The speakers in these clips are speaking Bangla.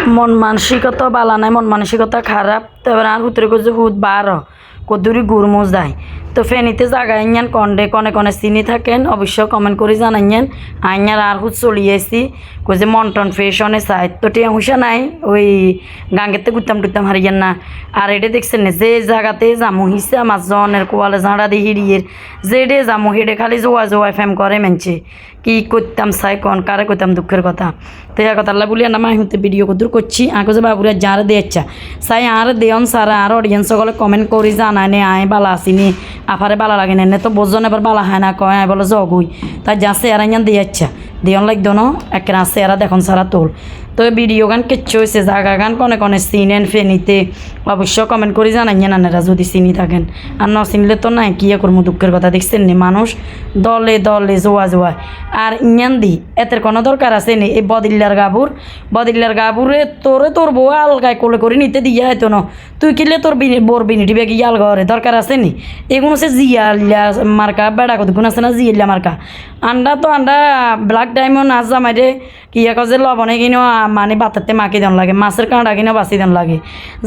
মন মানসিকতা বালা নাই, মন মানসিকতা খারাপ। তারপরে আর হুতরে করছে হুত বার কদুরি গুরমুজ দেয়। তো ফেনিতে জায়গা আইয়ান কন্ডে কনে কনে চিনি থাকেন অবশ্য কমেন্ট করে জানাইয়েন। আইয়ার আর হুত চলিয়েছি কইছে মন্টন ফেশনে চাই তো টিয়া হুসা নাই ওই গাঙ্গেতে গুতাম টুতাম হারিয়েন না। আর এটা দেখছেন না যে জায়গাতে জামু হিসে আমার জনের কোয়ালে ঝাড়া দিয়ে হিড়িয়ের যেডে জামু হেডে খালি জোয়া জোয়া ফেম করে মেনছে কি করতাম চাই কন কারে করতাম দুঃখের কথা। তো এক কথা বলি না মাই হতে ভিডিও কদূর করছি আগে যে বাবুরা যারা দিয়েছা চাই আর দেয়ন সারা আর অডিয়েন্স সকলে কমেন্ট করি জানায় নে আয় বালা আসিনি আফারে বালা লাগে না তো বোঝন এবার বালা হয় না কয় আয় বলে জগুই তাই যা চেয়ারা ইয়ান দিয়েছা দেয়ন লাগতো না একের চেয়ারা দেখুন সারা তোল। তো ভিডিও গান কিচ্ছু হয়েছে জায়গা গান কনে কনে চিনেন ফেনিতে অবশ্য কমেন্ট করে জানাইয়েন আনারা যদি চিনি থাকেন আর ন চিনলে তো নাই কি করবো দুঃখের কথা দেখছেন নি মানুষ দলে দলে জোয়া জোয়া আর ইয়ান দি এতের কোনো দরকার আছে নি এই বদিল্লার গাবুরে তোরে তোর বউ আলগায় কোলে করে নিতে দিয়া হয়তো ন তুই কিনলে তোর বোর বিনিটি বেগে আল ঘরে দরকার আছে নি এগুলো হচ্ছে জিয়াল্লা মার্কা বেড়া কতক্ষণ আছে না জিয়াল্লা মার্কা আন্ডা তো আন্ডা ব্ল্যাক ডায়মন্ড আজ জামাইরে কিয়া কাজে লবণে কিনো মানে বাতাতে মাকে দেন লাগে মাছের কাঁটা কিনে বাঁচি দেন লাগে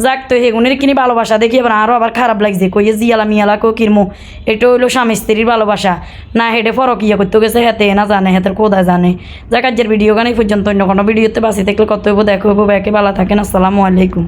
যাক তো সেগুনের কিনি ভালোবাসা দেখি এবার আরও আবার খারাপ লাগছে কইয়ে জিয়ালা মিয়ালা কো কিরমো এটা হইলো স্বামী স্ত্রীর ভালোবাসা না হেঁটে ফরক ইয়ে করতে গেছে হেতে না জানে হেতের কোথায় জানে যাক আজের ভিডিও গান এই পর্যন্ত অন্য কোনো ভিডিওতে বাঁচি থাকলে কত হইব দেখো হইব ব্যাকে ভালো থাকেন। আসসালামু আলাইকুম।